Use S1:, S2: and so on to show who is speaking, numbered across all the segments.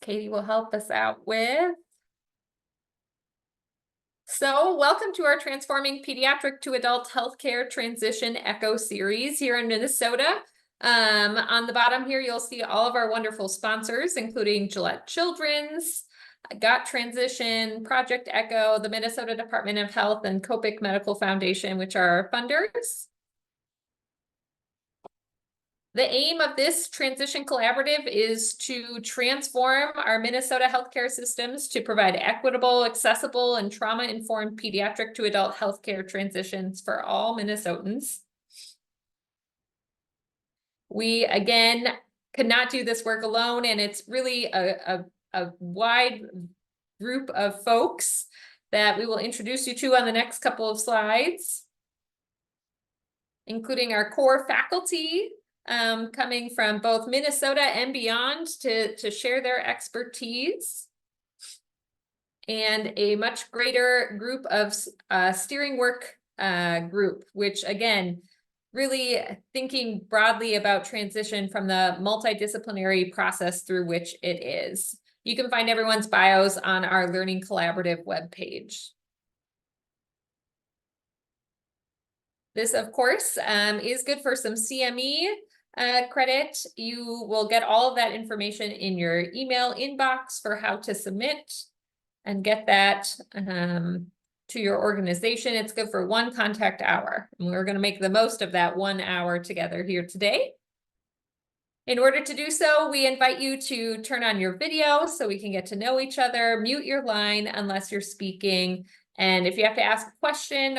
S1: Katie will help us out with. So welcome to our Transforming Pediatric to Adult Healthcare Transition ECHO series here in Minnesota. On the bottom here, you'll see all of our wonderful sponsors, including Gillette Children's, Got Transition, Project ECHO, the Minnesota Department of Health, and Copic Medical Foundation, which are our funders. The aim of this transition collaborative is to transform our Minnesota healthcare systems to provide equitable, accessible, and trauma-informed pediatric to adult healthcare transitions for all Minnesotans. We, again, could not do this work alone, and it's really a wide group of folks that we will introduce you to on the next couple of slides, including our core faculty, coming from both Minnesota and beyond to share their expertise, and a much greater group of steering work group, which again, really thinking broadly about transition from the multidisciplinary process through which it is. You can find everyone's bios on our Learning Collaborative webpage. This, of course, is good for some CME credit. You will get all of that information in your email inbox for how to submit and get that to your organization. It's good for 1 contact hour, and we're going to make the most of that 1 hour together here today. In order to do so, we invite you to turn on your video so we can get to know each other, mute your line unless you're speaking, and if you have to ask a question,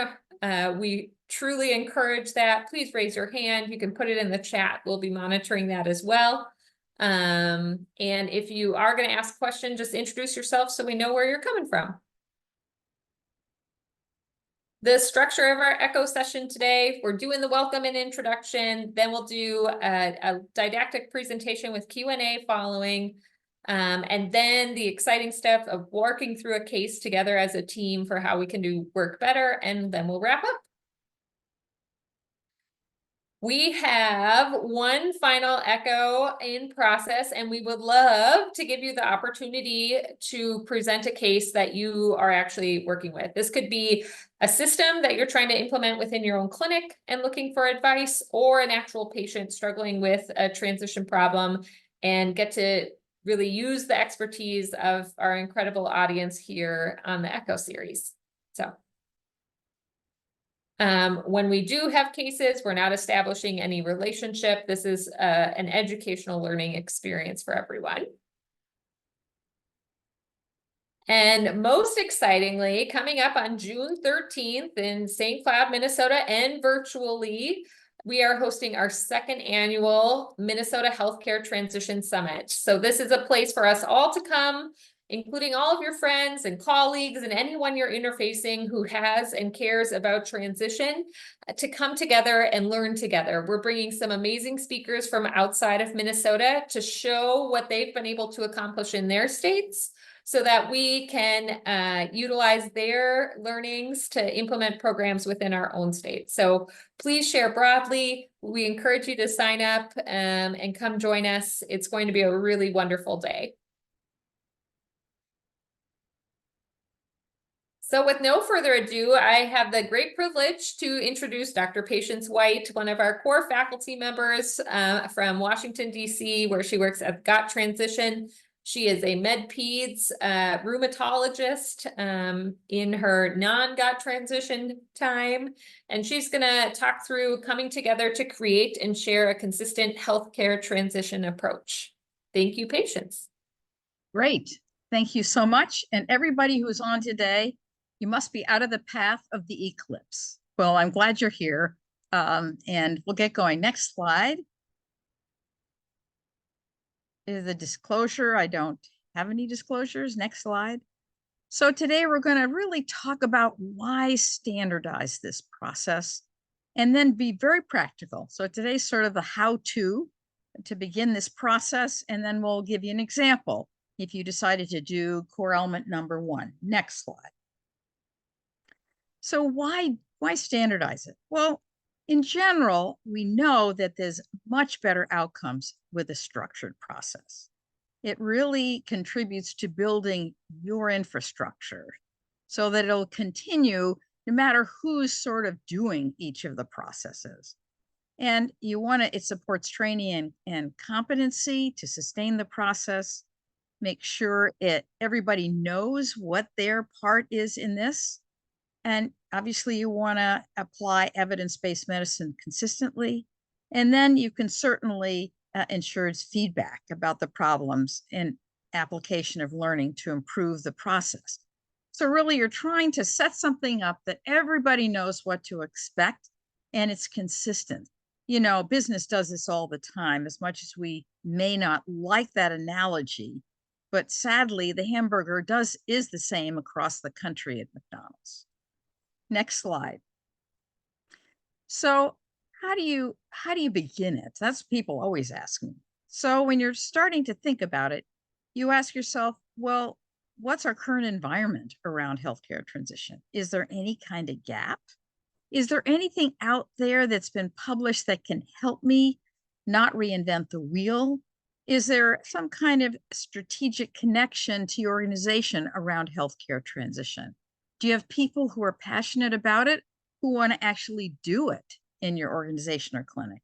S1: we truly encourage that. Please raise your hand. You can put it in the chat. We'll be monitoring that as well. And if you are going to ask a question, just introduce yourself so we know where you're coming from. The structure of our ECHO session today, we're doing the welcome and introduction, then we'll do a didactic presentation with Q&A following, and then the exciting stuff of working through a case together as a team for how we can do work better, and then we'll wrap up. We have 1 final ECHO in process, and we would love to give you the opportunity to present a case that you are actually working with. This could be a system that you're trying to implement within your own clinic and looking for advice, or an actual patient struggling with a transition problem and get to really use the expertise of our incredible audience here on the ECHO series. So when we do have cases, we're not establishing any relationship. This is an educational learning experience for everyone. And most excitingly, coming up on June 13th in St. Cloud, Minnesota, and virtually, we are hosting our 2nd annual Minnesota Healthcare Transition Summit. So this is a place for us all to come, including all of your friends and colleagues and anyone you're interfacing who has and cares about transition, to come together and learn together. We're bringing some amazing speakers from outside of Minnesota to show what they've been able to accomplish in their states, so that we can utilize their learnings to implement programs within our own state. So please share broadly. We encourage you to sign up and come join us. It's going to be a really wonderful day. So with no further ado, I have the great privilege to introduce Dr. Patience White, one of our core faculty members from Washington, D.C., where she works at Got Transition. She is a med-peds rheumatologist in her non-Got Transition time, and she's going to talk through coming together to create and share a consistent healthcare transition approach. Thank you, Patience.
S2: Great. Thank you so much. And everybody who is on today, you must be out of the path of the eclipse. Well, I'm glad you're here, and we'll get going. Next slide. Is the disclosure. I don't have any disclosures. Next slide. So today we're going to really talk about why standardize this process and then be very practical. So today's sort of the how-to begin this process, and then we'll give you an example if you decided to do core element number 1. Next slide. So why standardize it? Well, in general, we know that there's much better outcomes with a structured process. it really contributes to building your infrastructure so that it'll continue no matter who's sort of doing each of the processes. And you want to, it supports training and competency to sustain the process, make sure everybody knows what their part is in this. And obviously you want to apply evidence-based medicine consistently. And then you can certainly ensure feedback about the problems and application of learning to improve the process. So really you're trying to set something up that everybody knows what to expect and it's consistent. You know, business does this all the time, as much as we may not like that analogy, but sadly the hamburger is the same across the country at McDonald's. Next slide. So how do you begin it? That's what people always ask me. So when you're starting to think about it, you ask yourself, well, what's our current environment around healthcare transition? Is there any kind of gap? Is there anything out there that's been published that can help me not reinvent the wheel? Is there some kind of strategic connection to your organization around healthcare transition? Do you have people who are passionate about it, who want to actually do it in your organization or clinic?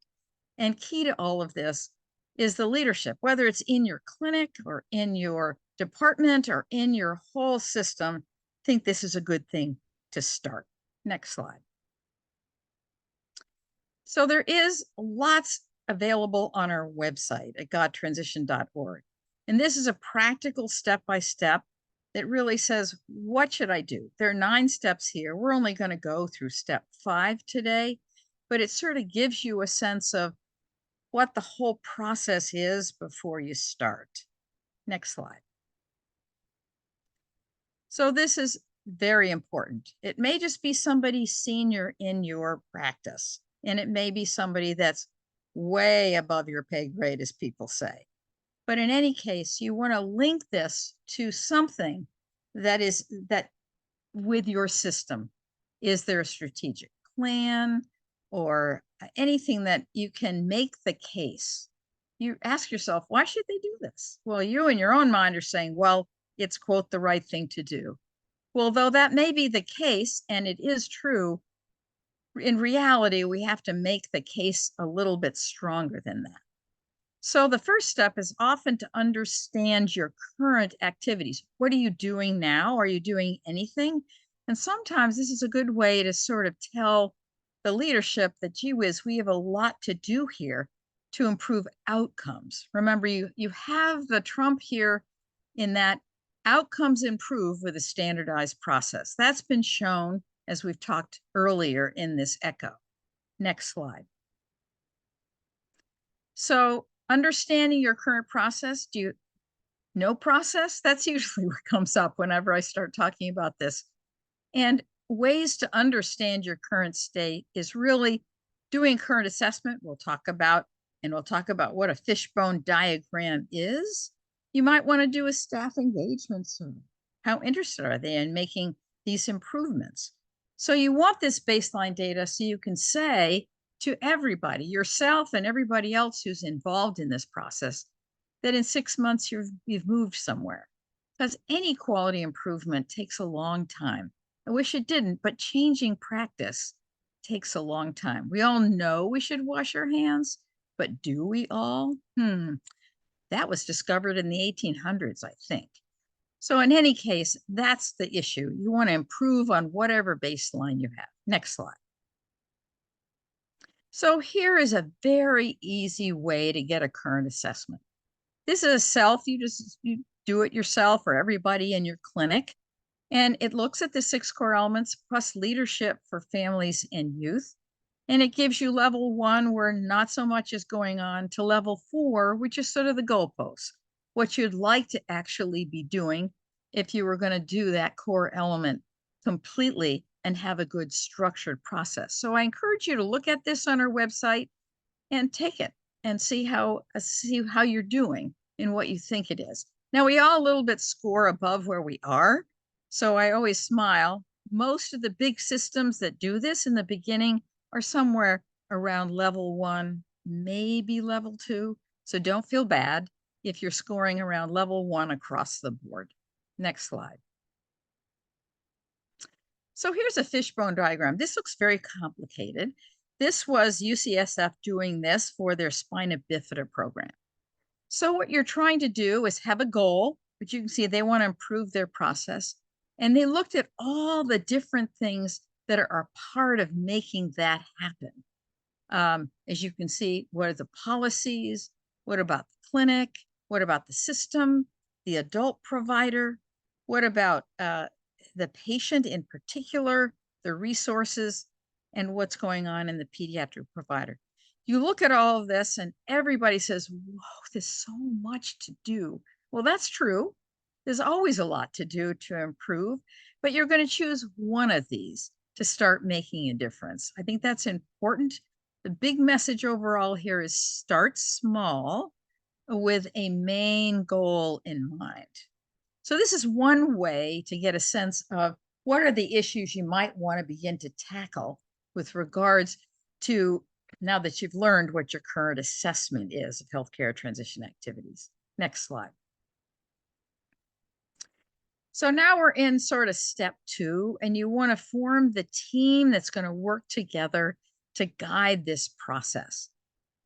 S2: And key to all of this is the leadership, whether it's in your clinic or in your department or in your whole system. I think this is a good thing to start. Next slide. So there is lots available on our website at godtransition.org. And this is a practical step-by-step that really says, what should I do? There are 9 steps here. We're only going to go through step 5 today, but it sort of gives you a sense of what the whole process is before you start. Next slide. So this is very important. It may just be somebody senior in your practice, and it may be somebody that's way above your pay grade, as people say. But in any case, you want to link this to something that with your system. Is there a strategic plan or anything that you can make the case? You ask yourself, why should they do this? Well, you in your own mind are saying, well, it's, quote, the right thing to do. Well, though that may be the case, and it is true, in reality, we have to make the case a little bit stronger than that. So the first step is often to understand your current activities. What are you doing now? Are you doing anything? And sometimes this is a good way to sort of tell the leadership that, gee whiz, we have a lot to do here to improve outcomes. Remember, you have the trump here in that outcomes improve with a standardized process. That's been shown, as we've talked earlier in this EHCO. Next slide. So understanding your current process, no process? That's usually what comes up whenever I start talking about this. And ways to understand your current state is really doing current assessment. We'll talk about what a fishbone diagram is. You might want to do a staff engagement survey. How interested are they in making these improvements? So you want this baseline data so you can say to everybody, yourself and everybody else who's involved in this process, that in 6 months you've moved somewhere. Because any quality improvement takes a long time. I wish it didn't, but changing practice takes a long time. We all know we should wash our hands, but do we all? That was discovered in the 1800s, I think. So in any case, that's the issue. You want to improve on whatever baseline you have. Next slide. So here is a very easy way to get a current assessment. This is a you do it yourself or everybody in your clinic. And it looks at the 6 core elements plus leadership for families and youth. And it gives you level 1 where not so much is going on to level 4, which is sort of the goalpost, what you'd like to actually be doing if you were going to do that core element completely and have a good structured process. So I encourage you to look at this on our website and take it and see how you're doing in what you think it is. Now, we all a little bit score above where we are. So I always smile. Most of the big systems that do this in the beginning are somewhere around level 1, maybe level 2. So don't feel bad. if you're scoring around level 1 across the board. Next slide. So here's a fishbone diagram. This looks very complicated. This was UCSF doing this for their spina bifida program. So what you're trying to do is have a goal, but you can see they want to improve their process. And they looked at all the different things that are part of making that happen. As you can see, what are the policies? What about the clinic? What about the system, the adult provider? What about the patient in particular, the resources, and what's going on in the pediatric provider? You look at all of this and everybody says, whoa, there's so much to do. Well, that's true. There's always a lot to do to improve, but you're going to choose one of these to start making a difference. I think that's important. The big message overall here is start small with a main goal in mind. So this is one way to get a sense of what are the issues you might want to begin to tackle with regards to, now that you've learned what your current assessment is of healthcare transition activities. Next slide. So now we're in sort of step 2, and you want to form the team that's going to work together to guide this process.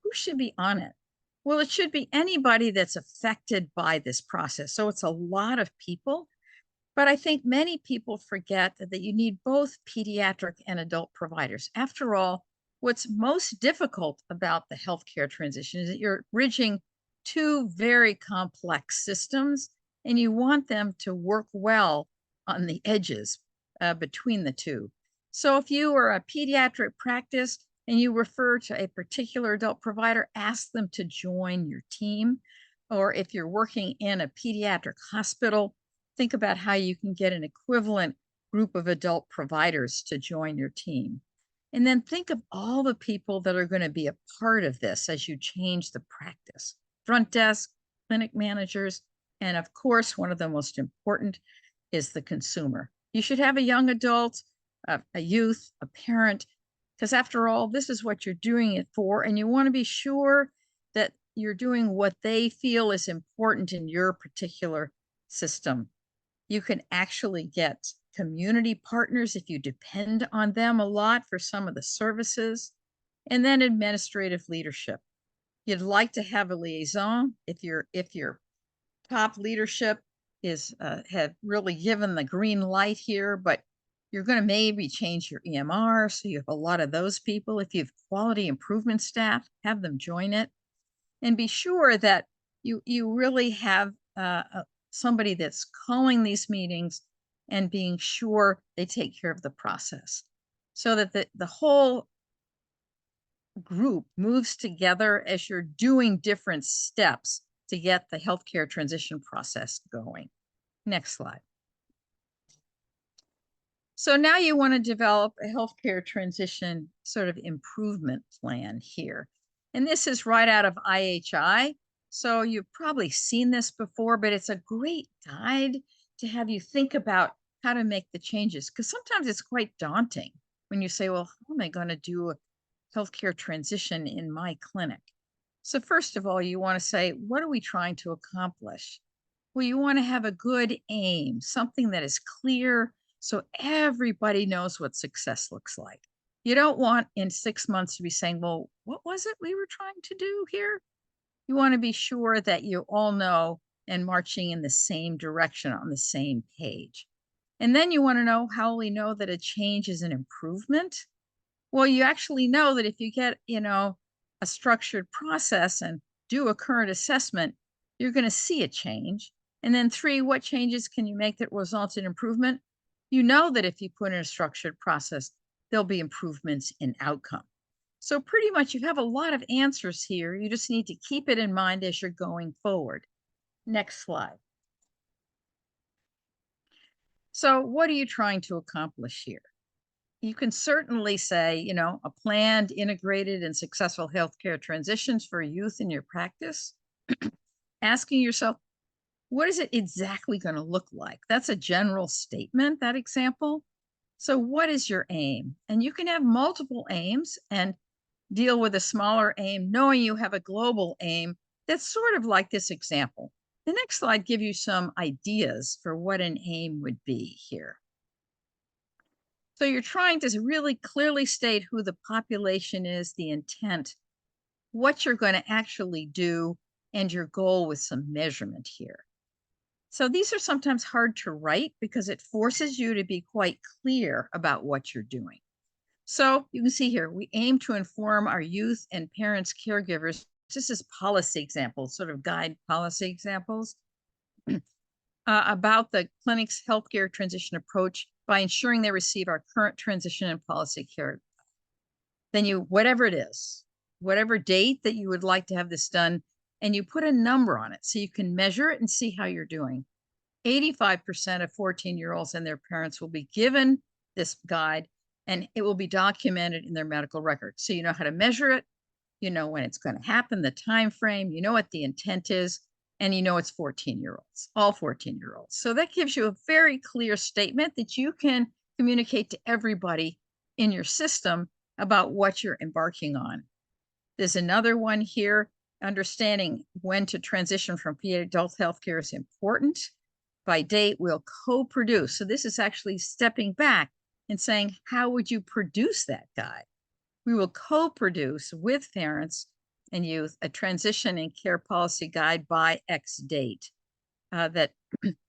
S2: Who should be on it? Well, it should be anybody that's affected by this process. So it's a lot of people, but I think many people forget that you need both pediatric and adult providers. After all, what's most difficult about the healthcare transition is that you're bridging 2 very complex systems, and you want them to work well on the edges between the 2. So if you are a pediatric practice and you refer to a particular adult provider, ask them to join your team. Or if you're working in a pediatric hospital, think about how you can get an equivalent group of adult providers to join your team. And then think of all the people that are going to be a part of this as you change the practice. Front desk, clinic managers, and of course, one of the most important is the consumer. You should have a young adult, a youth, a parent, because after all, this is what you're doing it for, and you want to be sure that you're doing what they feel is important in your particular system. You can actually get community partners if you depend on them a lot for some of the services, and then administrative leadership. You'd like to have a liaison if your top leadership is have really given the green light here, but you're going to maybe change your EMR, so you have a lot of those people. If you have quality improvement staff, have them join it, and be sure that you really have somebody that's calling these meetings and being sure they take care of the process, so that the whole group moves together as you're doing different steps to get the healthcare transition process going. Next slide. So now you want to develop a healthcare transition sort of improvement plan here. And this is right out of IHI. So you've probably seen this before, but it's a great guide to have you think about how to make the changes, because sometimes it's quite daunting when you say, well, how am I going to do a healthcare transition in my clinic? So first of all, you want to say, what are we trying to accomplish? Well, you want to have a good aim, something that is clear, so everybody knows what success looks like. You don't want in 6 months to be saying, well, what was it we were trying to do here? You want to be sure that you all know and marching in the same direction on the same page. And then you want to know how we know that a change is an improvement. Well, you actually know that if you get, a structured process and do a current assessment, you're going to see a change. And then 3, what changes can you make that result in improvement? You know that if you put in a structured process, there'll be improvements in outcome. So pretty much you have a lot of answers here. You just need to keep it in mind as you're going forward. Next slide. So what are you trying to accomplish here? You can certainly say, a planned, integrated, and successful healthcare transitions for youth in your practice. Asking yourself, what is it exactly going to look like? That's a general statement, that example. So what is your aim? And you can have multiple aims and deal with a smaller aim, knowing you have a global aim that's sort of like this example. The next slide gives you some ideas for what an aim would be here. So you're trying to really clearly state who the population is, the intent, what you're going to actually do, and your goal with some measurement here. So these are sometimes hard to write because it forces you to be quite clear about what you're doing. So you can see here, we aim to inform our youth and parents, caregivers. This is policy examples, sort of guide policy examples about the clinic's healthcare transition approach by ensuring they receive our current transition and policy care. Then you, whatever it is, whatever date that you would like to have this done, and you put a number on it so you can measure it and see how you're doing. 85% of 14-year-olds and their parents will be given this guide, and it will be documented in their medical record. So you know how to measure it, you know when it's going to happen, the time frame, you know what the intent is, and you know it's 14-year-olds, all 14-year-olds. So that gives you a very clear statement that you can communicate to everybody in your system about what you're embarking on. There's another one here, understanding when to transition from adult healthcare is important. By date, we'll co-produce. So this is actually stepping back and saying, how would you produce that guide? We will co-produce with parents and youth a transition and care policy guide by X date. And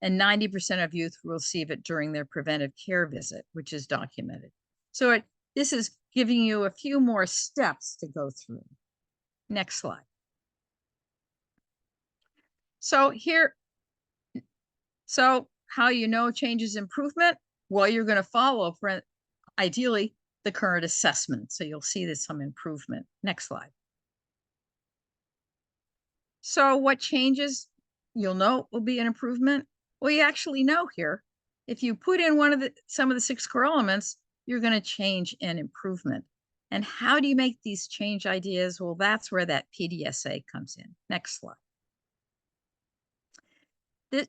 S2: 90% of youth will receive it during their preventive care visit, which is documented. So this is giving you a few more steps to go through. Next slide. So here, so how you know change is improvement? Well, you're going to follow, ideally, the current assessment. So you'll see there's some improvement. Next slide. So what changes you'll know will be an improvement? Well, you actually know here. If you put in some of the 6 core elements, you're going to change an improvement. And how do you make these change ideas? Well, that's where that PDSA comes in. Next slide.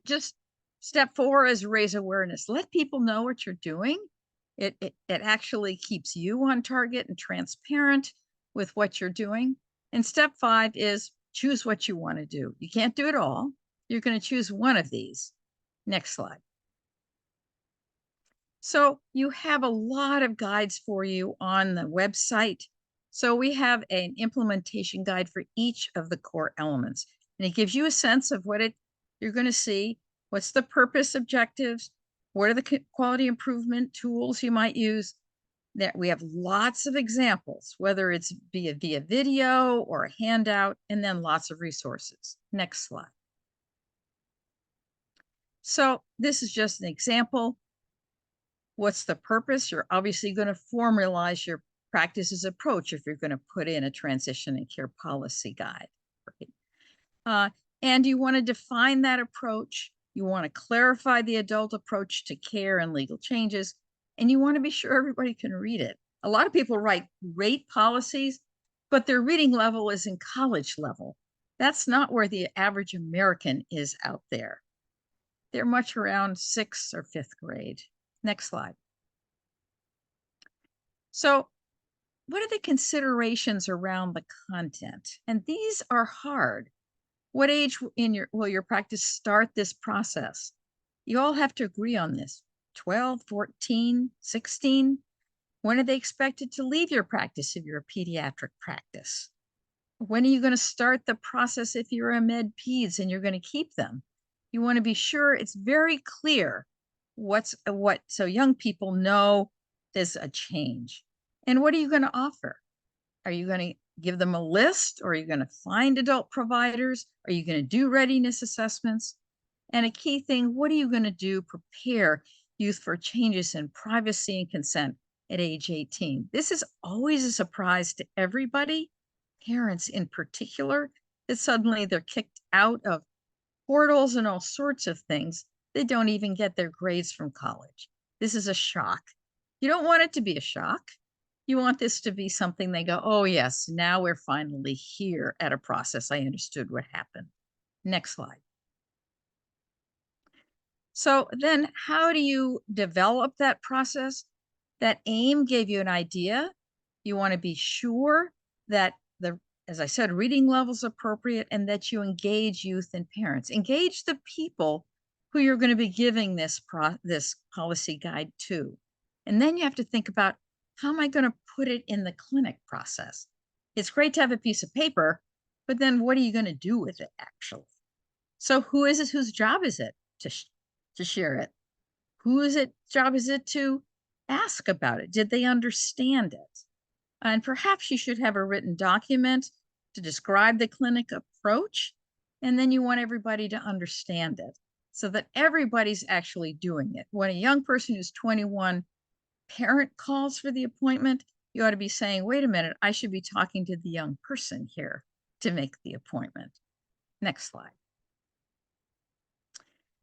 S2: Just step 4 is raise awareness. Let people know what you're doing. It actually keeps you on target and transparent with what you're doing. And step 5 is choose what you want to do. You can't do it all. You're going to choose one of these. Next slide. So you have a lot of guides for you on the website. So we have an implementation guide for each of the core elements. And it gives you a sense of what you're going to see. What's the purpose, objectives? What are the quality improvement tools you might use? That we have lots of examples, whether it's via video or a handout, and then lots of resources. Next slide. So this is just an example. What's the purpose? You're obviously going to formalize your practices approach if you're going to put in a transition and care policy guide. Right? And you want to define that approach. You want to clarify the adult approach to care and legal changes. And you want to be sure everybody can read it. A lot of people write great policies, but their reading level is in college level. That's not where the average American is out there. They're much around 6th or 5th grade. Next slide. So what are the considerations around the content? And these are hard. What age will your practice start this process? You all have to agree on this. 12, 14, 16? When are they expected to leave your practice if you're a pediatric practice? When are you going to start the process if you're a med peds and you're going to keep them? You want to be sure it's very clear so young people know there's a change. And what are you going to offer? Are you going to give them a list, or are you going to find adult providers? Are you going to do readiness assessments? And a key thing, what are you going to do? Prepare youth for changes in privacy and consent at age 18. This is always a surprise to everybody, parents in particular, that suddenly they're kicked out of portals and all sorts of things. They don't even get their grades from college. This is a shock. You don't want it to be a shock. You want this to be something they go, oh yes, now we're finally here at a process. I understood what happened. Next slide. So then how do you develop that process? That aim gave you an idea. You want to be sure that the as I said, reading levels appropriate, and that you engage youth and parents. Engage the people who you're going to be giving this policy guide to. And then you have to think about, how am I going to put it in the clinic process? It's great to have a piece of paper, but then what are you going to do with it actually? So who is it? Whose job is it to share it? Whose job is it to ask about it? Did they understand it? And perhaps you should have a written document to describe the clinic approach. And then you want everybody to understand it so that everybody's actually doing it. When a young person who's 21 parent calls for the appointment, you ought to be saying, wait a minute, I should be talking to the young person here to make the appointment. Next slide.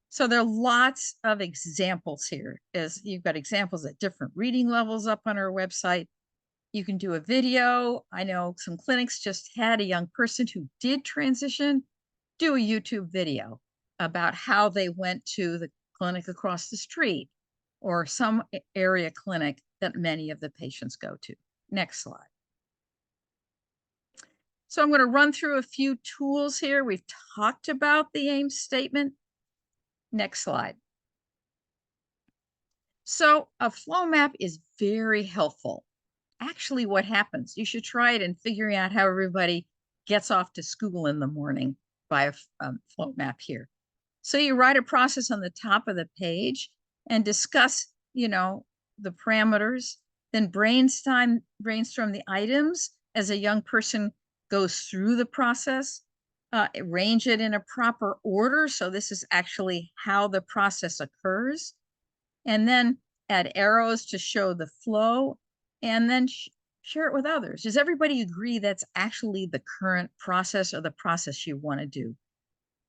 S2: So there are lots of examples here. As you've got examples at different reading levels up on our website. You can do a video. I know some clinics just had a young person who did transition do a YouTube video about how they went to the clinic across the street or some area clinic that many of the patients go to. Next slide. So I'm going to run through a few tools here. We've talked about the AIM statement. Next slide. So a flow map is very helpful. Actually, what happens, you should try it in figuring out how everybody gets off to school in the morning by a flow map here. So you write a process on the top of the page and discuss, the parameters, then brainstorm the items as a young person goes through the process, arrange it in a proper order. So this is actually how the process occurs. And then add arrows to show the flow, and then share it with others. Does everybody agree that's actually the current process or the process you want to do?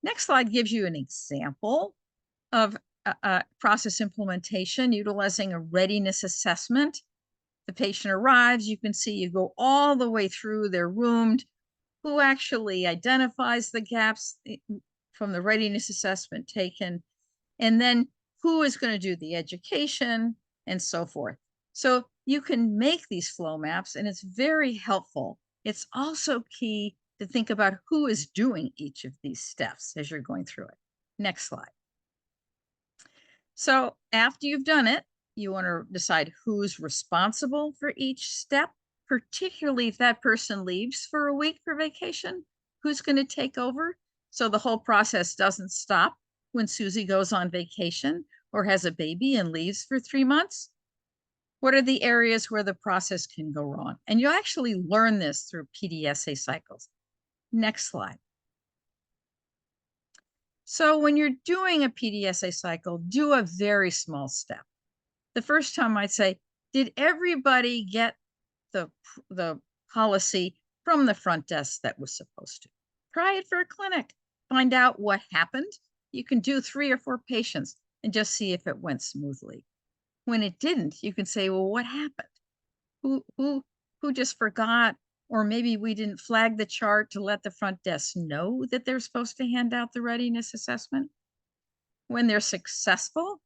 S2: Next slide gives you an example of process implementation utilizing a readiness assessment. The patient arrives, you can see you go all the way through, they're roomed, who actually identifies the gaps from the readiness assessment taken, and then who is going to do the education and so forth. So you can make these flow maps, and it's very helpful. It's also key to think about who is doing each of these steps as you're going through it. Next slide. So after you've done it, you want to decide who's responsible for each step, particularly if that person leaves for a week for vacation, who's going to take over so the whole process doesn't stop when Susie goes on vacation or has a baby and leaves for 3 months. What are the areas where the process can go wrong? And you'll actually learn this through PDSA cycles. Next slide. So when you're doing a PDSA cycle, do a very small step. The first time I'd say, did everybody get the policy from the front desk that was supposed to? Try it for a clinic. Find out what happened. You can do 3 or 4 patients and just see if it went smoothly. When it didn't, you can say, well, what happened? Who just forgot? Or maybe we didn't flag the chart to let the front desk know that they're supposed to hand out the readiness assessment. When they're successful,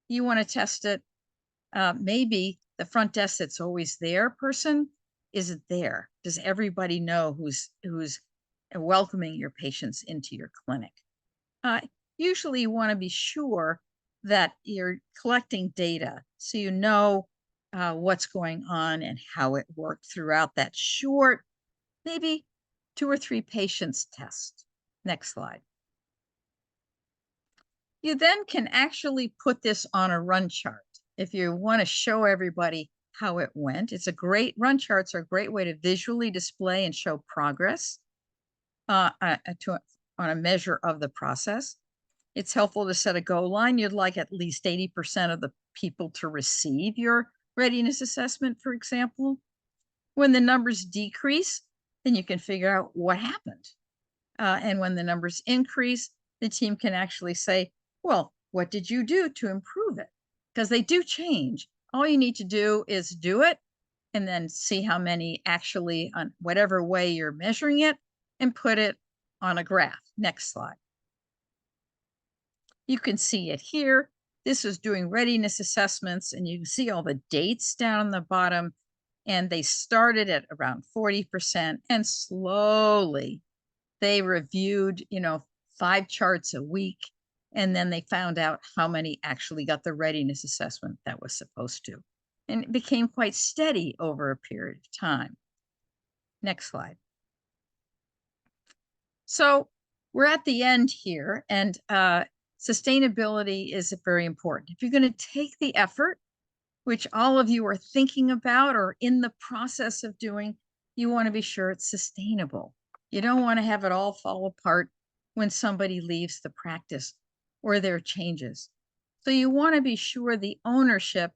S2: you want to test it. Maybe the front desk that's always there person isn't there. Does everybody know who's welcoming your patients into your clinic? Usually you want to be sure that you're collecting data so you know what's going on and how it worked throughout that short, maybe 2 or 3 patients test. Next slide. You then can actually put this on a run chart. If you want to show everybody how it went, run charts are a great way to visually display and show progress on a measure of the process. It's helpful to set a goal line. You'd like at least 80% of the people to receive your readiness assessment, for example. When the numbers decrease, then you can figure out what happened. And when the numbers increase, the team can actually say, well, what did you do to improve it? Because they do change. All you need to do is do it and then see how many actually, on whatever way you're measuring it, and put it on a graph. Next slide. You can see it here. This is doing readiness assessments, and you can see all the dates down on the bottom. And they started at around 40%, and slowly they reviewed, 5 charts a week. And then they found out how many actually got the readiness assessment that was supposed to. And it became quite steady over a period of time. Next slide. So we're at the end here, and sustainability is very important. If you're going to take the effort, which all of you are thinking about or in the process of doing, you want to be sure it's sustainable. You don't want to have it all fall apart when somebody leaves the practice or there are changes. So you want to be sure the ownership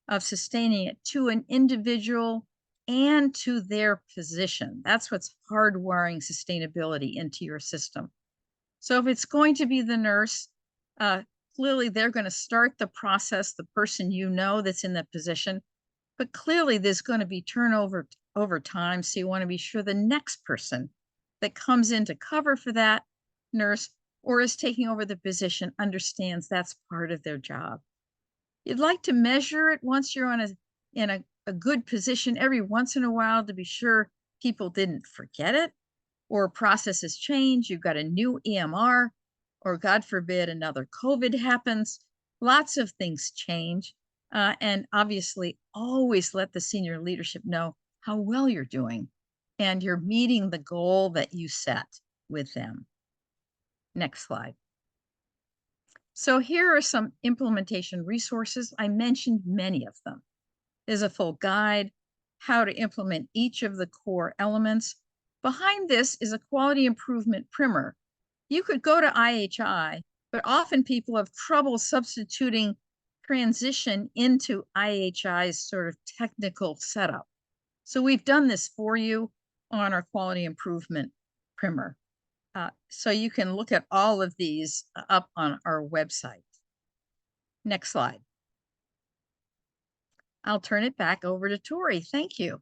S2: of sustaining it to an individual and to their position. That's what's hardwiring sustainability into your system. So if it's going to be the nurse, clearly they're going to start the process, the person that's in that position, but clearly there's going to be turnover over time. So you want to be sure the next person that comes in to cover for that nurse or is taking over the position understands that's part of their job. You'd like to measure it once you're in a good position every once in a while to be sure people didn't forget it or processes change. You've got a new EMR, or God forbid, another COVID happens. Lots of things change. And obviously, always let the senior leadership know how well you're doing and you're meeting the goal that you set with them. Next slide. So here are some implementation resources. I mentioned many of them. There's a full guide, how to implement each of the core elements. Behind this is a quality improvement primer. You could go to IHI, but often people have trouble substituting transition into IHI's sort of technical setup. So we've done this for you on our quality improvement primer. So you can look at all of these up on our website. Next slide. I'll turn it back over to Tori. Thank you.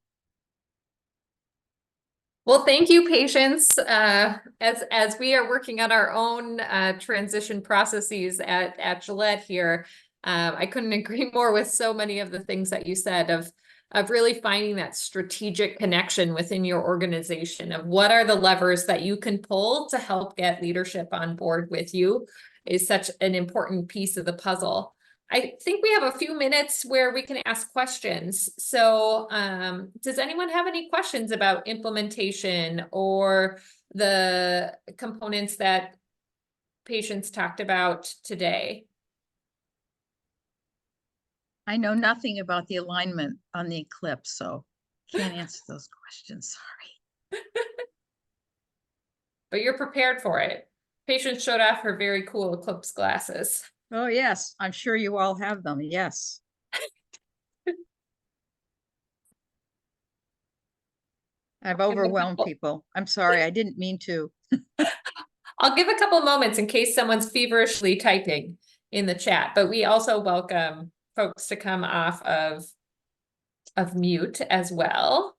S1: Well, thank you, Patience. As we are working on our own transition processes at Gillette here, I couldn't agree more with so many of the things that you said of really finding that strategic connection within your organization of what are the levers that you can pull to help get leadership on board with you is such an important piece of the puzzle. I think we have a few minutes where we can ask questions. So does anyone have any questions about implementation or the components that Patience talked about today?
S2: I know nothing about the alignment on the eclipse, so can't answer those questions, sorry.
S1: But you're prepared for it. Patience showed off her very cool eclipse glasses.
S2: Oh, yes, I'm sure you all have them, yes. I've overwhelmed people. I'm sorry, I didn't mean to.
S1: I'll give a couple moments in case someone's feverishly typing in the chat, but we also welcome folks to come off of mute as well.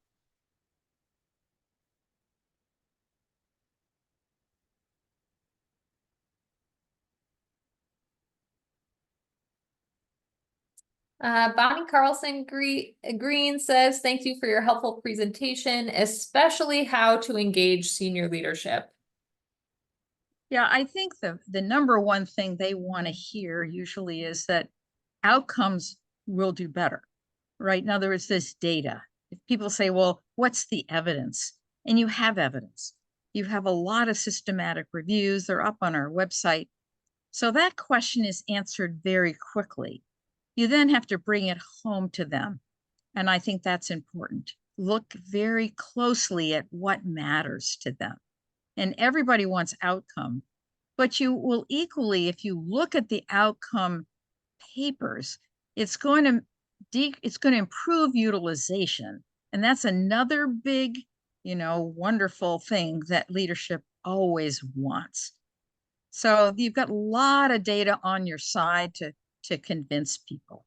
S1: Bonnie Carlson Green says, thank you for your helpful presentation, especially how to engage senior leadership.
S2: Yeah, I think the number one thing they want to hear usually is that outcomes will do better, right? Now, there is this data. If people say, well, what's the evidence? And you have evidence. You have a lot of systematic reviews. They're up on our website. So that question is answered very quickly. You then have to bring it home to them. And I think that's important. Look very closely at what matters to them. And everybody wants outcome, but you will equally, if you look at the outcome papers, it's going to improve utilization. And that's another big, wonderful thing that leadership always wants. So you've got a lot of data on your side to convince people.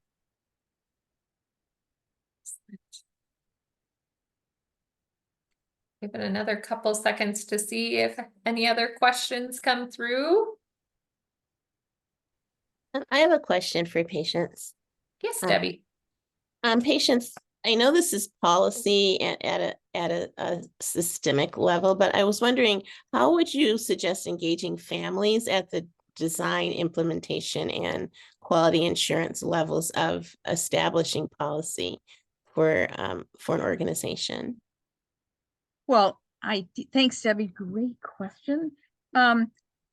S1: Give it another couple seconds to see if any other questions come through.
S3: I have a question for Patience.
S1: Yes, Debbie.
S3: Patience, I know this is policy at a systemic level, but I was wondering, how would you suggest engaging families at the design, implementation, and quality assurance levels of establishing policy for an organization?
S2: Well, thanks, Debbie. Great question.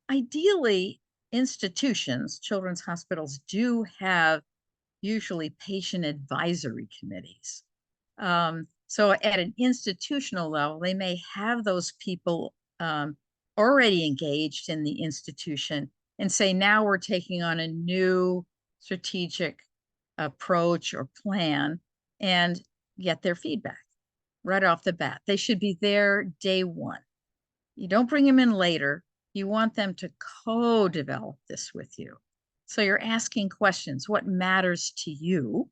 S2: Ideally, institutions, children's hospitals do have usually patient advisory committees. So at an institutional level, they may have those people already engaged in the institution and say, now we're taking on a new strategic approach or plan, and get their feedback right off the bat. They should be there day one. You don't bring them in later. You want them to co-develop this with you. So you're asking questions. What matters to you?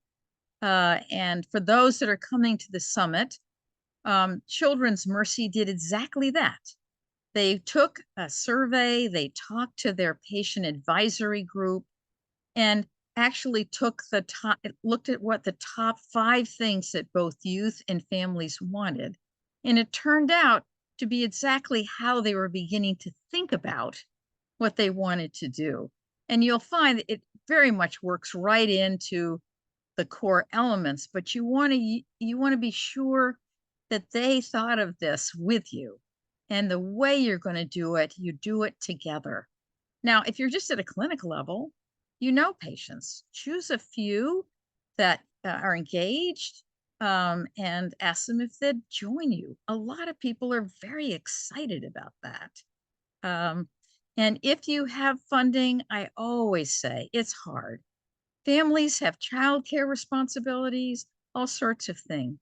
S2: And for those that are coming to the summit, Children's Mercy did exactly that. They took a survey, they talked to their patient advisory group, and actually took looked at what the top 5 things that both youth and families wanted. And it turned out to be exactly how they were beginning to think about what they wanted to do. And you'll find it very much works right into the core elements, but you want to be sure that they thought of this with you. And the way you're going to do it, you do it together. Now, if you're just at a clinic level, you know patients. Choose a few that are engaged and ask them if they'd join you. A lot of people are very excited about that. And if you have funding, I always say it's hard. Families have childcare responsibilities, all sorts of things.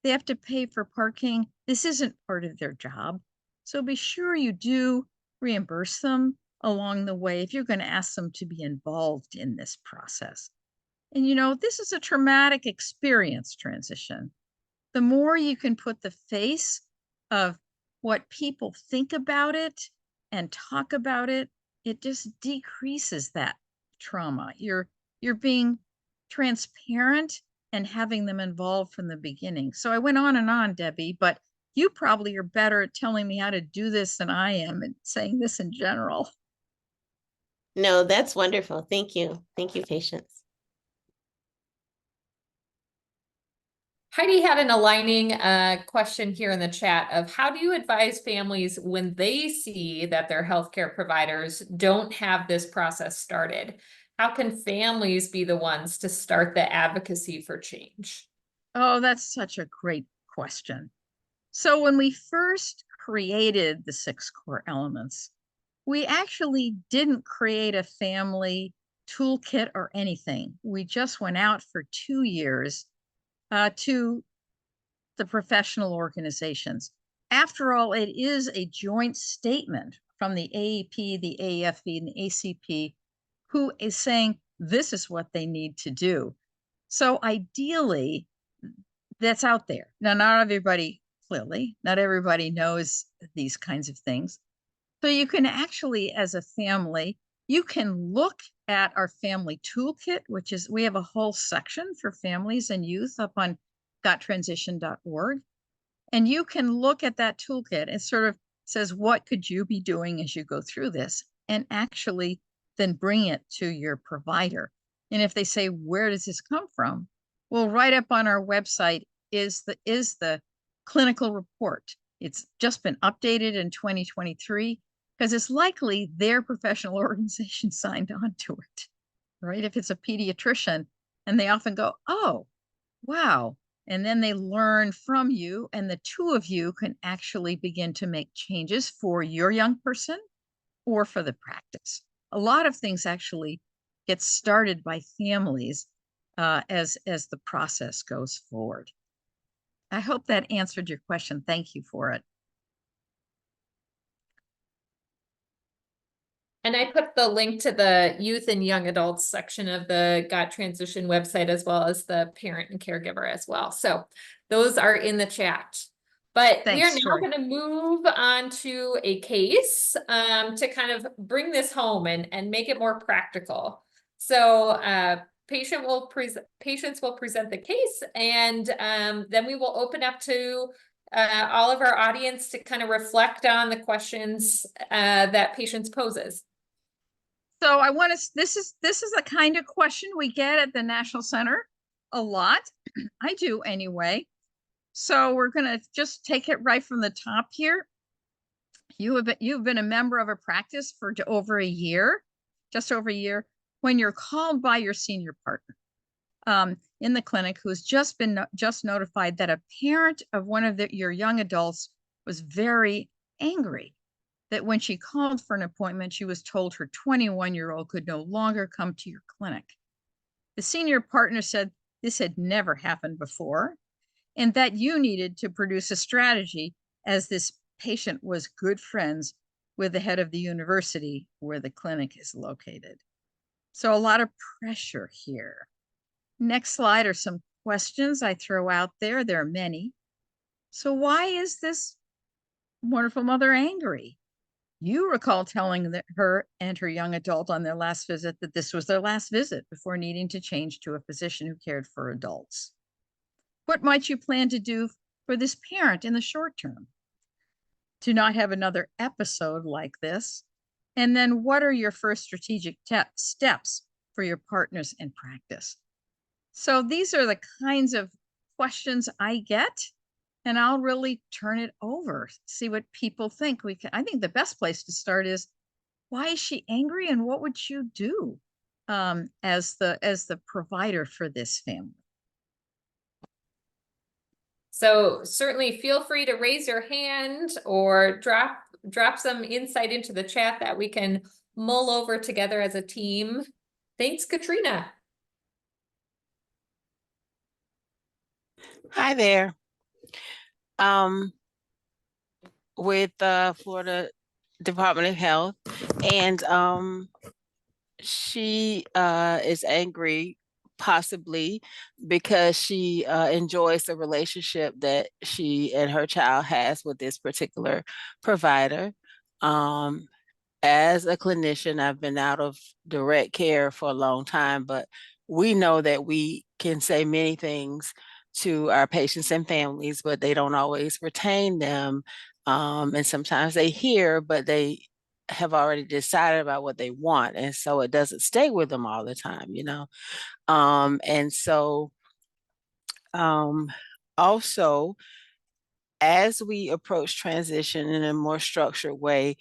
S2: They have to pay for parking. This isn't part of their job. So be sure you do reimburse them along the way if you're going to ask them to be involved in this process. And this is a traumatic experience transition. The more you can put the face of what people think about it and talk about it, it just decreases that trauma. You're being transparent and having them involved from the beginning. So I went on, Debbie, but you probably are better at telling me how to do this than I am and saying this in general.
S3: No, that's wonderful. Thank you. Thank you, Patience.
S1: Heidi had an aligning question here in the chat of how do you advise families when they see that their healthcare providers don't have this process started? How can families be the ones to start the advocacy for change?
S2: Oh, that's such a great question. So when we first created the 6 core elements, we actually didn't create a family toolkit or anything. We just went out for 2 years to the professional organizations. After all, it is a joint statement from the AEP, the AAFE, and the ACP, who is saying this is what they need to do. So ideally, that's out there. Now, not everybody knows these kinds of things. So you can actually, as a family, you can look at our family toolkit, which is, we have a whole section for families and youth up on gottransition.org. And you can look at that toolkit. It sort of says, what could you be doing as you go through this? And actually then bring it to your provider. And if they say, where does this come from? Well, right up on our website is the clinical report. It's just been updated in 2023 because it's likely their professional organization signed on to it, right? If it's a pediatrician, and they often go, oh, wow. And then they learn from you, and the two of you can actually begin to make changes for your young person or for the practice. A lot of things actually get started by families as the process goes forward. I hope that answered your question. Thank you for it.
S1: And I put the link to the youth and young adults section of the Got Transition website, as well as the parent and caregiver as well. So those are in the chat. But we are now going to move on to a case to kind of bring this home and make it more practical. So patients will present the case, and then we will open up to all of our audience to kind of reflect on the questions that patients poses.
S2: So I want to, this is the kind of question we get at the National Center a lot. I do anyway. So we're going to just take it right from the top here. You've been a member of a practice for over a year, just over a year, when you're called by your senior partner in the clinic who's just notified that a parent of one of your young adults was very angry that when she called for an appointment, she was told her 21-year-old could no longer come to your clinic. The senior partner said this had never happened before, and that you needed to produce a strategy, as this patient was good friends with the head of the university where the clinic is located. So a lot of pressure here. Next slide are some questions I throw out there. There are many. So why is this wonderful mother angry? You recall telling her and her young adult on their last visit that this was their last visit before needing to change to a physician who cared for adults. What might you plan to do for this parent in the short term to not have another episode like this? And then what are your first strategic steps for your partners in practice? So these are the kinds of questions I get, and I'll really turn it over, see what people think. I think the best place to start is, why is she angry, and what would you do as the provider for this family?
S1: So certainly feel free to raise your hand or drop some insight into the chat that we can mull over together as a team. Thanks, Katrina.
S4: Hi there. With Florida Department of Health, and she is angry possibly because she enjoys the relationship that she and her child has with this particular provider. As a clinician, I've been out of direct care for a long time, but we know that we can say many things to our patients and families, but they don't always retain them. And sometimes they hear, but they have already decided about what they want. And so it doesn't stay with them all the time, you know? And so also, as we approach transition in a more structured way,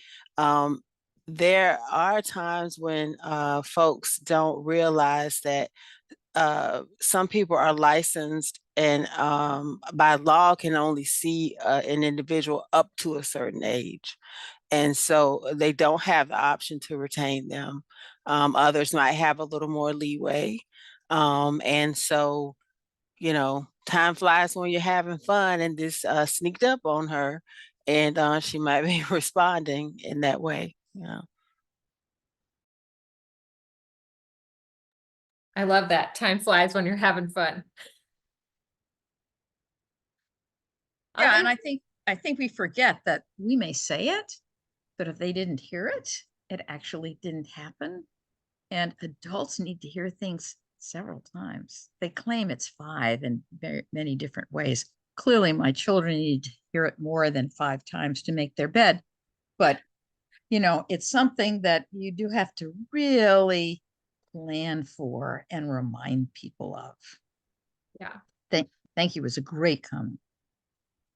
S4: there are times when folks don't realize that some people are licensed and by law can only see an individual up to a certain age. And so they don't have the option to retain them. Others might have a little more leeway. And so, you know, time flies when you're having fun, and this sneaked up on her, and she might be responding in that way, you know.
S1: I love that. Time flies when you're having fun.
S2: Yeah, and I think we forget that we may say it, but if they didn't hear it, it actually didn't happen. And adults need to hear things several times. They claim it's 5 in very many different ways. Clearly, my children need to hear it more than 5 times to make their bed. But, you know, it's something that you do have to really plan for and remind people of.
S1: Yeah.
S2: Thank you. It was a great comment.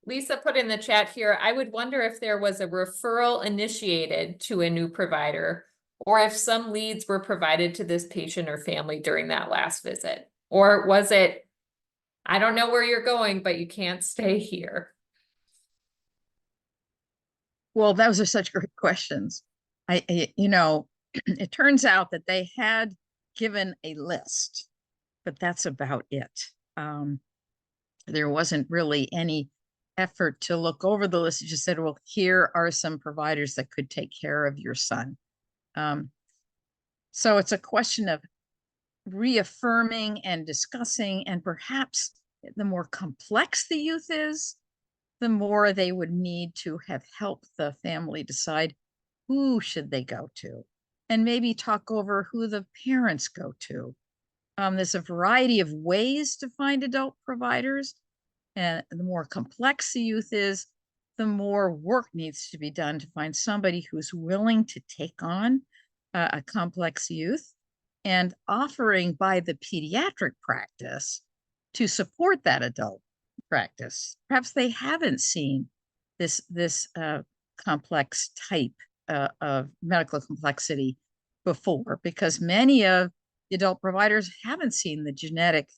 S1: Lisa put in the chat here, I would wonder if there was a referral initiated to a new provider, or if some leads were provided to this patient or family during that last visit. Or was it, I don't know where you're going, but you can't stay here?
S2: Well, those are such great questions. You know, it turns out that they had given a list, but that's about it. There wasn't really any effort to look over the list. It just said, well, here are some providers that could take care of your son. So it's a question of reaffirming and discussing, and perhaps the more complex the youth is, the more they would need to have helped the family decide who should they go to, and maybe talk over who the parents go to. There's a variety of ways to find adult providers, and the more complex the youth is, the more work needs to be done to find somebody who's willing to take on a complex youth, and offering by the pediatric practice to support that adult practice. Perhaps they haven't seen this complex type of medical complexity before, because many of the adult providers haven't seen the genetic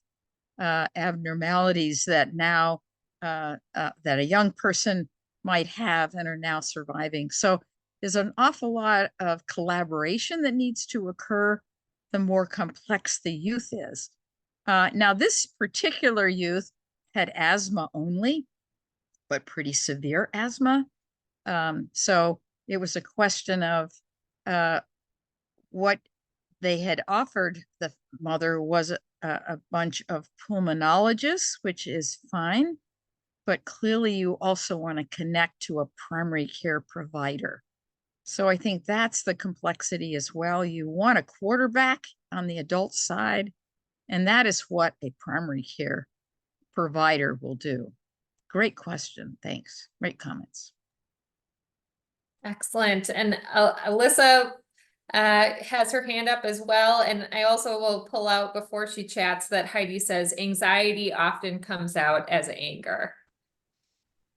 S2: abnormalities that now that a young person might have and are now surviving. So there's an awful lot of collaboration that needs to occur the more complex the youth is. Now, this particular youth had asthma only, but pretty severe asthma. So it was a question of what they had offered the mother was a bunch of pulmonologists, which is fine, but clearly you also want to connect to a primary care provider. So I think that's the complexity as well. You want a quarterback on the adult side, and that is what a primary care provider will do. Great question. Thanks. Great comments.
S1: Excellent. And Alyssa has her hand up as well. And I also will pull out before she chats that Heidi says anxiety often comes out as anger.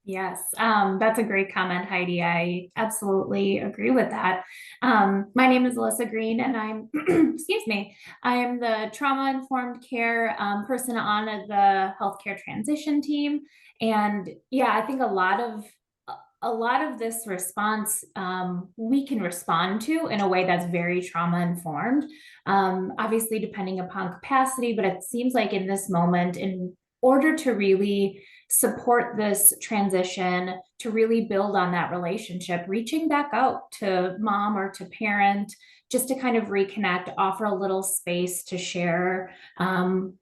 S5: Yes, that's a great comment, Heidi. I absolutely agree with that. My name is Alyssa Green, and I'm, excuse me, I am the trauma-informed care person on the healthcare transition team. And yeah, I think a lot of this response we can respond to in a way that's very trauma-informed, obviously depending upon capacity, but it seems like in this moment, in order to really support this transition, to really build on that relationship, reaching back out to mom or to parent, just to kind of reconnect, offer a little space to share how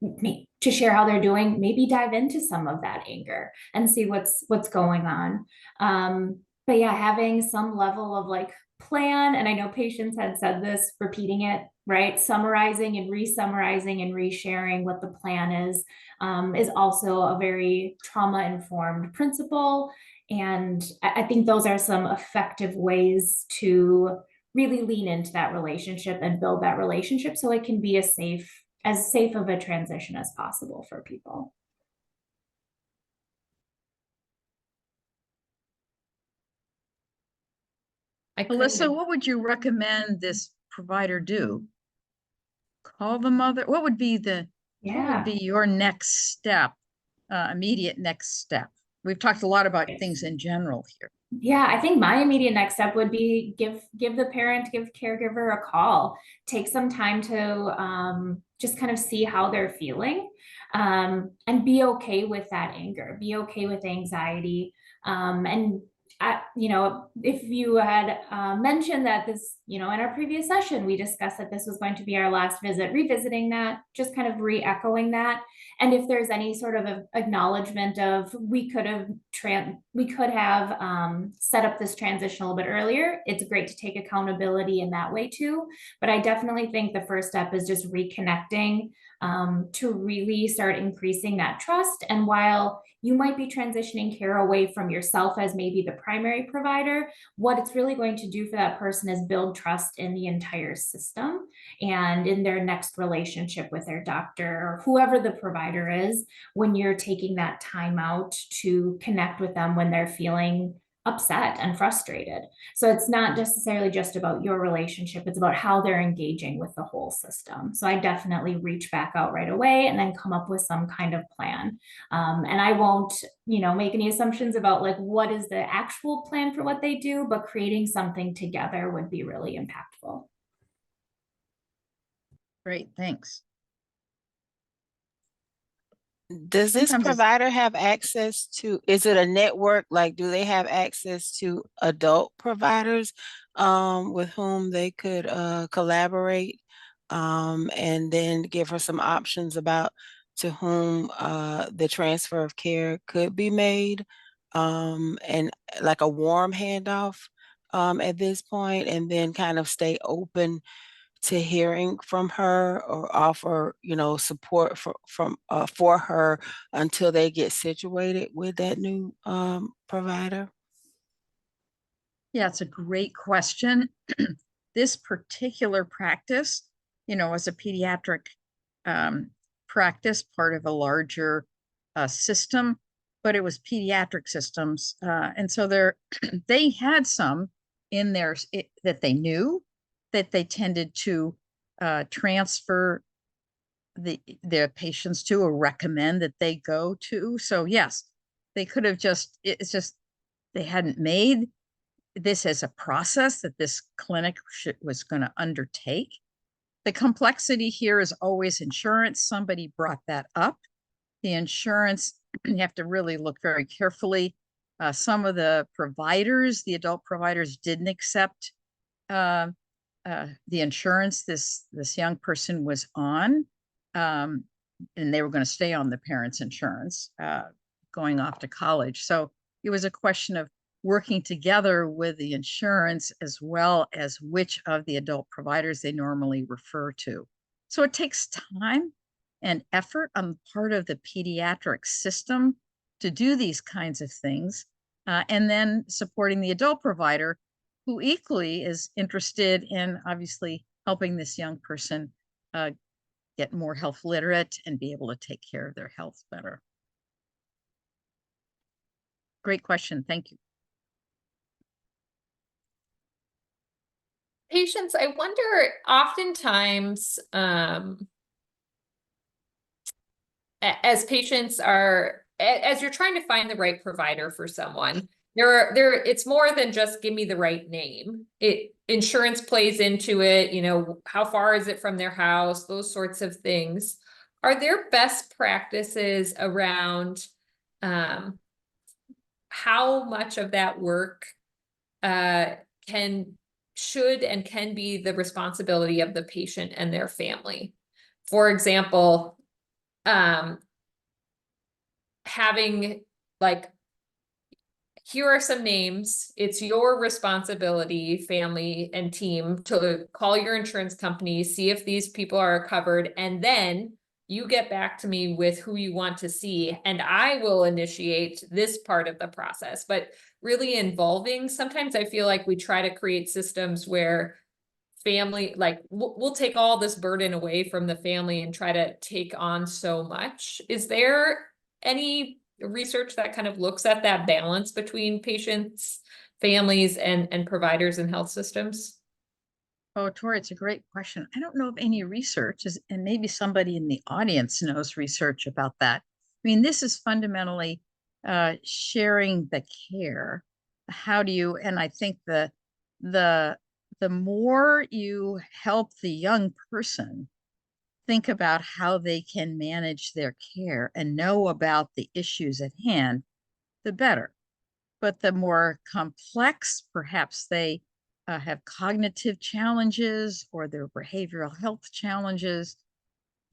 S5: they're doing, maybe dive into some of that anger and see what's going on. But yeah, having some level of like plan, and I know patients had said this, repeating it, right? Summarizing and re-summarizing and resharing what the plan is also a very trauma-informed principle. And I think those are some effective ways to really lean into that relationship and build that relationship so it can be as safe of a transition as possible for people.
S2: Alyssa, what would you recommend this provider do? Call the mother? What would be your next step, immediate next step? We've talked a lot about things in general here.
S5: Yeah, I think my immediate next step would be give the parent, give caregiver a call, take some time to just kind of see how they're feeling, and be okay with that anger, be okay with anxiety, and if you had mentioned that this, in our previous session, we discussed that this was going to be our last visit, revisiting that, just kind of re-echoing that. And if there's any sort of acknowledgement of we could have set up this transition a little bit earlier, it's great to take accountability in that way too. But I definitely think the first step is just reconnecting to really start increasing that trust. And while you might be transitioning care away from yourself as maybe the primary provider, what it's really going to do for that person is build trust in the entire system and in their next relationship with their doctor or whoever the provider is, when you're taking that time out to connect with them when they're feeling upset and frustrated. So it's not necessarily just about your relationship, it's about how they're engaging with the whole system. So I definitely reach back out right away and then come up with some kind of plan. And I won't, make any assumptions about like what is the actual plan for what they do, but creating something together would be really impactful.
S2: Great, thanks.
S4: Does this provider have access to, is it a network? Like, do they have access to adult providers with whom they could collaborate and then give her some options about to whom the transfer of care could be made, and like a warm handoff at this point, and then kind of stay open to hearing from her or offer, support for her until they get situated with that new provider?
S2: Yeah, it's a great question. This particular practice, was a pediatric practice, part of a larger system, but it was pediatric systems. And so they had some in there that they knew that they tended to transfer their patients to or recommend that they go to. So yes, they could have it's just they hadn't made this as a process that this clinic was going to undertake. The complexity here is always insurance. Somebody brought that up. The insurance, you have to really look very carefully. Some of the providers, the adult providers, didn't accept the insurance this young person was on, and they were going to stay on the parents' insurance going off to college. So it was a question of working together with the insurance as well as which of the adult providers they normally refer to. So it takes time and effort on the part of the pediatric system to do these kinds of things, and then supporting the adult provider who equally is interested in obviously helping this young person get more health literate and be able to take care of their health better. Great question. Thank you.
S1: Patients, I wonder, oftentimes, as patients as you're trying to find the right provider for someone, it's more than just give me the right name. Insurance plays into it, how far is it from their house, those sorts of things. Are there best practices around how much of that work should and can be the responsibility of the patient and their family? For example, having here are some names. It's your responsibility, family and team, to call your insurance company, see if these people are covered, and then you get back to me with who you want to see, and I will initiate this part of the process. But really involving, sometimes I feel like we try to create systems where family, we'll take all this burden away from the family and try to take on so much. Is there any research that kind of looks at that balance between patients, families, and providers and health systems?
S2: Oh, Tori, it's a great question. I don't know of any research, and maybe somebody in the audience knows research about that. I mean, this is fundamentally sharing the care. How do you, and I think the more you help the young person think about how they can manage their care and know about the issues at hand, the better. But the more complex, perhaps they have cognitive challenges or their behavioral health challenges,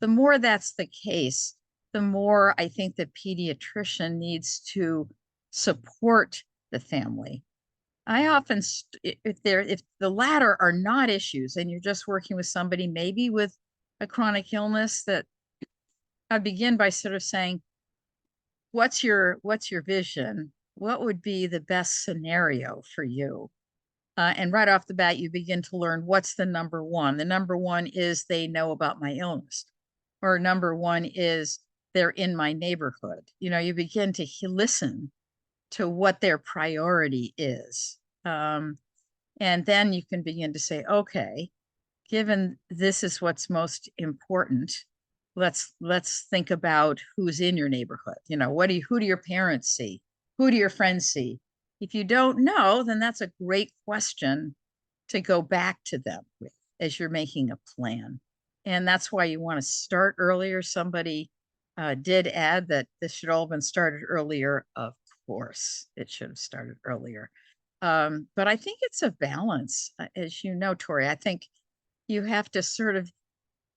S2: the more that's the case, the more I think the pediatrician needs to support the family. I often, if the latter are not issues and you're just working with somebody maybe with a chronic illness, that I begin by sort of saying, what's your vision? What would be the best scenario for you? And right off the bat, you begin to learn what's the number one. The number one is they know about my illness, or number one is they're in my neighborhood. You begin to listen to what their priority is. And then you can begin to say, okay, given this is what's most important, let's think about who's in your neighborhood. Who do your parents see? Who do your friends see? If you don't know, then that's a great question to go back to them with as you're making a plan. And that's why you want to start earlier. Somebody did add that this should all have been started earlier. Of course, it should have started earlier. But I think it's a balance. As you know, Tori, I think you have to sort of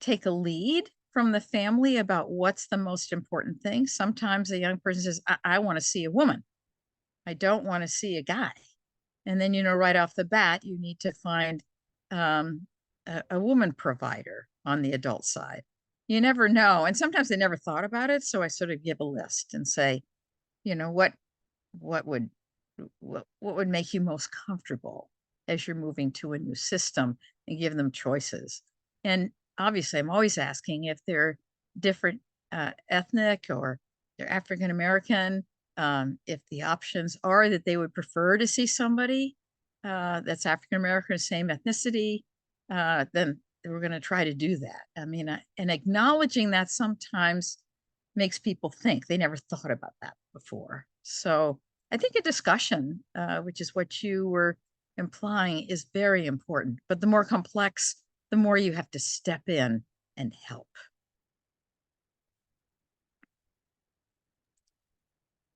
S2: take a lead from the family about what's the most important thing. Sometimes a young person says, I want to see a woman. I don't want to see a guy. And then, right off the bat, you need to find a woman provider on the adult side. You never know. And sometimes they never thought about it. So I sort of give a list and say, you know, what would make you most comfortable as you're moving to a new system, and give them choices. And obviously I'm always asking if they're different ethnic, or they're African American, if the options are that they would prefer to see somebody that's African American, same ethnicity, then we're going to try to do that. I mean, and acknowledging that sometimes makes people think. They never thought about that before. So I think a discussion, which is what you were implying, is very important. But the more complex, the more you have to step in and help.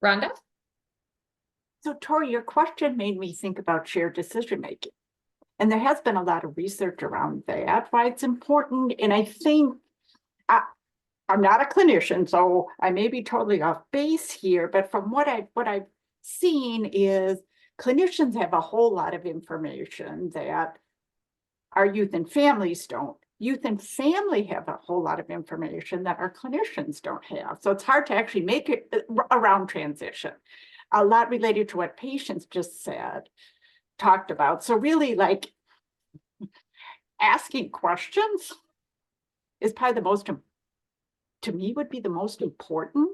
S1: Rhonda?
S6: So Tori, your question made me think about shared decision making. And there has been a lot of research around that, why it's important. And I think I'm not a clinician, so I may be totally off base here, but from what I've seen is clinicians have a whole lot of information that our youth and families don't. Youth and family have a whole lot of information that our clinicians don't have. So it's hard to actually make it around transition. A lot related to what patients just talked about. So really, like, asking questions is probably the most, to me, would be the most important.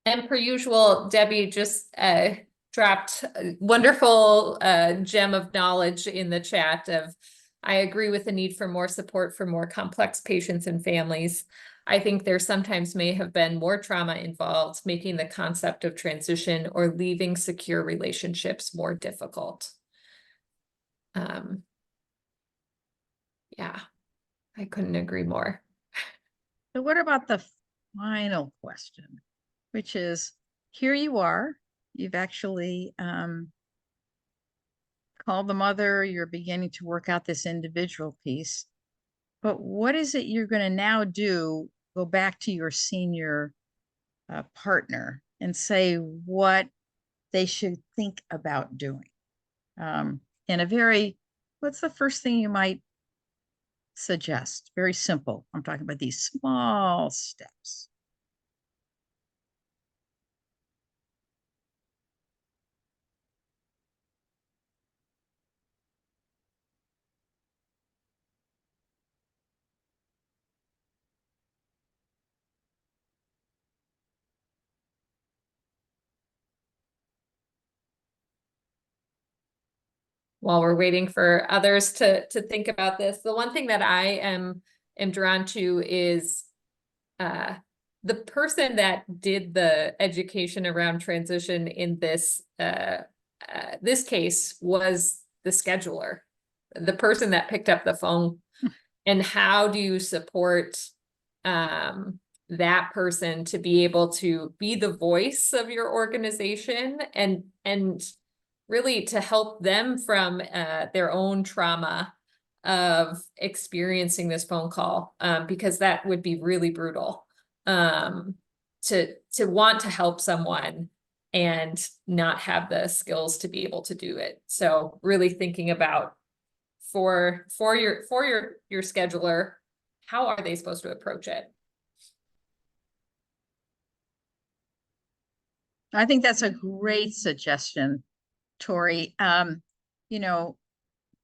S1: And per usual, Debbie just dropped a wonderful gem of knowledge in the chat of, I agree with the need for more support for more complex patients and families. I think there sometimes may have been more trauma involved, making the concept of transition or leaving secure relationships more difficult. Yeah, I couldn't agree more.
S2: So what about the final question, which is, here you are, you've actually called the mother, you're beginning to work out this individual piece, but what is it you're going to now do? Go back to your senior partner and say what they should think about doing. In a very, what's the first thing you might suggest? Very simple. I'm talking about these small steps.
S1: While we're waiting for others to think about this, the one thing that I am drawn to is the person that did the education around transition in this this case was the scheduler, the person that picked up the phone. And how do you support that person to be able to be the voice of your organization and really to help them from their own trauma of experiencing this phone call, because that would be really brutal, to want to help someone and not have the skills to be able to do it. So really thinking about for your scheduler, how are they supposed to approach it?
S2: I think that's a great suggestion, Tori. You know,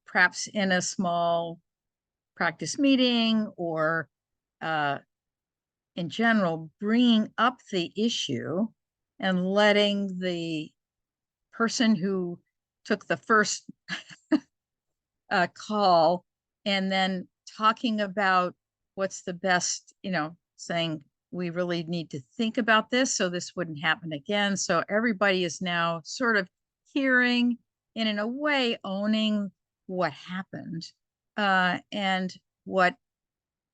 S2: perhaps in a small practice meeting or in general, bringing up the issue and letting the person who took the first call and then talking about what's the best, you know, saying we really need to think about this so this wouldn't happen again. So everybody is now sort of hearing and in a way owning what happened. And what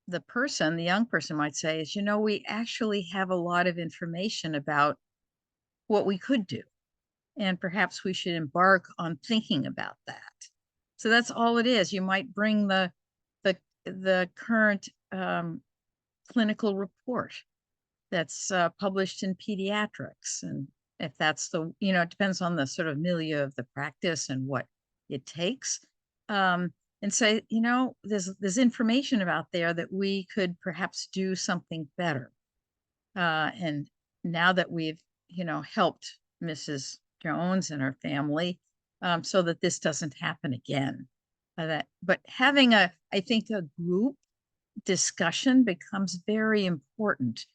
S2: the person, the young person might say is, you know, we actually have a lot of information about what we could do. And perhaps we should embark on thinking about that. So that's all it is. You might bring the current clinical report that's published in Pediatrics. And if that's the, you know, it depends on the sort of milieu of the practice and what it takes. And say, you know, there's information out there that we could perhaps do something better. And now that we've, you know, helped Mrs. Jones and her family, so that this doesn't happen again. But having I think a group discussion becomes very important.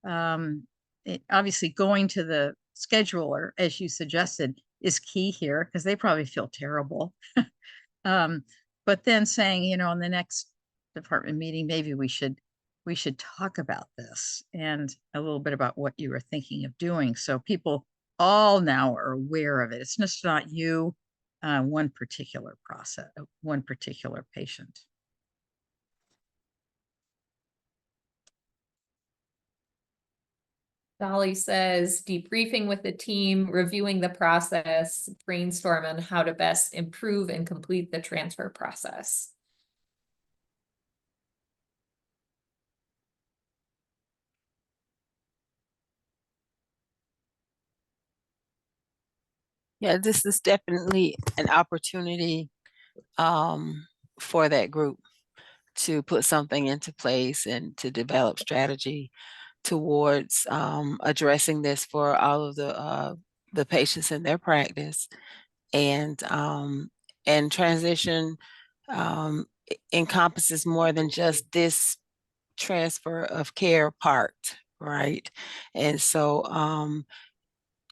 S2: Obviously going to the scheduler, as you suggested, is key here because they probably feel terrible. But then saying, you know, in the next department meeting, maybe we should talk about this and a little bit about what you were thinking of doing. So people all now are aware of it. It's just not you, one particular process, one particular patient.
S1: Dolly says debriefing with the team, reviewing the process, brainstorm on how to best improve and complete the transfer process.
S4: Yeah, this is definitely an opportunity for that group to put something into place and to develop strategy towards addressing this for all of the patients in their practice. And transition encompasses more than just this transfer of care part, right? And so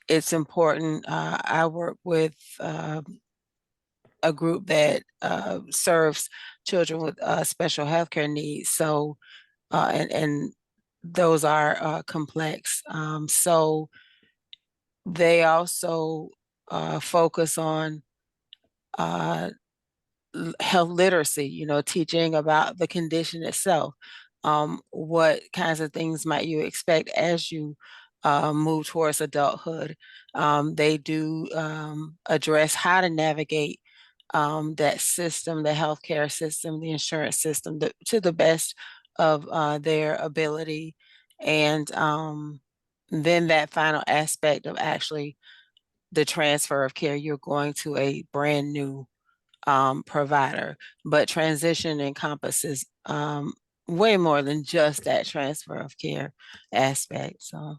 S4: it's important. I work with a group that serves children with special healthcare needs. So, and those are complex. So they also focus on health literacy, you know, teaching about the condition itself. What kinds of things might you expect as you move towards adulthood? They do address how to navigate that system, the healthcare system, the insurance system, to the best of their ability. And then that final aspect of actually the transfer of care, you're going to a brand new provider, but transition encompasses way more than just that transfer of care aspect. So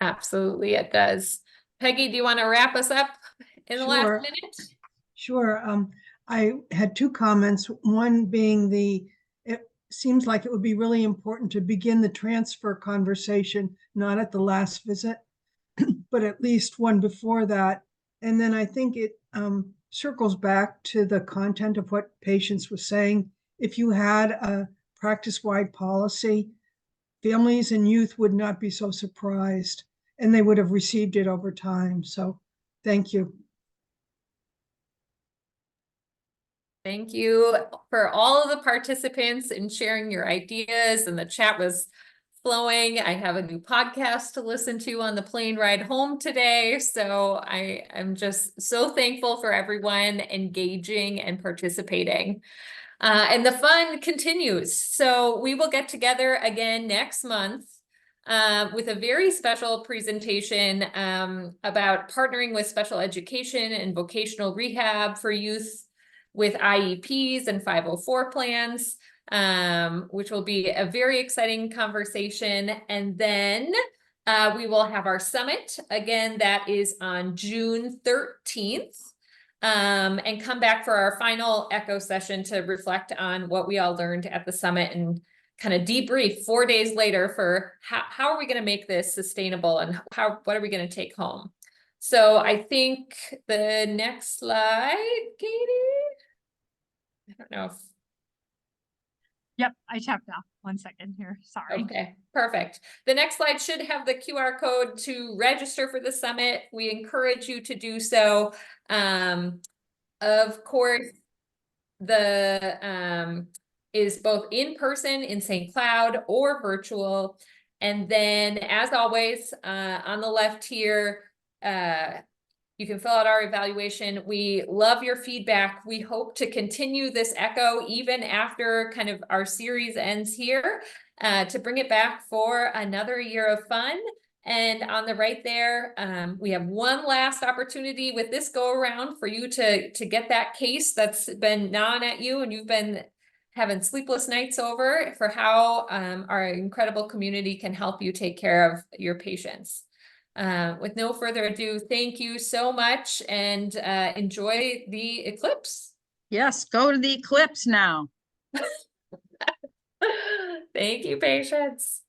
S1: Absolutely, it does. Peggy, do you want to wrap us up in the last
S7: Sure.
S1: minute?
S7: Sure. I had two comments. One being it seems like it would be really important to begin the transfer conversation, not at the last visit, but at least one before that. And then I think it circles back to the content of what patients were saying. If you had a practice-wide policy, families and youth would not be so surprised, and they would have received it over time. So thank you.
S1: Thank you for all of the participants and sharing your ideas, and the chat was flowing. I have a new podcast to listen to on the plane ride home today. So I am just so thankful for everyone engaging and participating. And the fun continues. So we will get together again next month with a very special presentation about partnering with special education and vocational rehab for youth with IEPs and 504 plans, which will be a very exciting conversation. And then we will have our summit again, that is on June 13th. And come back for our final EHCO session to reflect on what we all learned at the summit and kind of debrief 4 days later for how are we going to make this sustainable and what are we going to take home. So I think the next slide, Katie, I don't know if.
S8: Yep, I tapped off. 1 second here. Sorry.
S1: Okay, perfect. The next slide should have the QR code to register for the summit. We encourage you to do so. Of course, the is both in person in St. Cloud or virtual. And then, as always, on the left here, you can fill out our evaluation. We love your feedback. We hope to continue this EHCO even after kind of our series ends here, to bring it back for another year of fun. And on the right there, we have one last opportunity with this go around for you to get that case that's been gnawing at you and you've been having sleepless nights over, for how our incredible community can help you take care of your patients. With no further ado, thank you so much, and enjoy the eclipse.
S2: Yes, go to the eclipse now.
S1: Thank you, patients.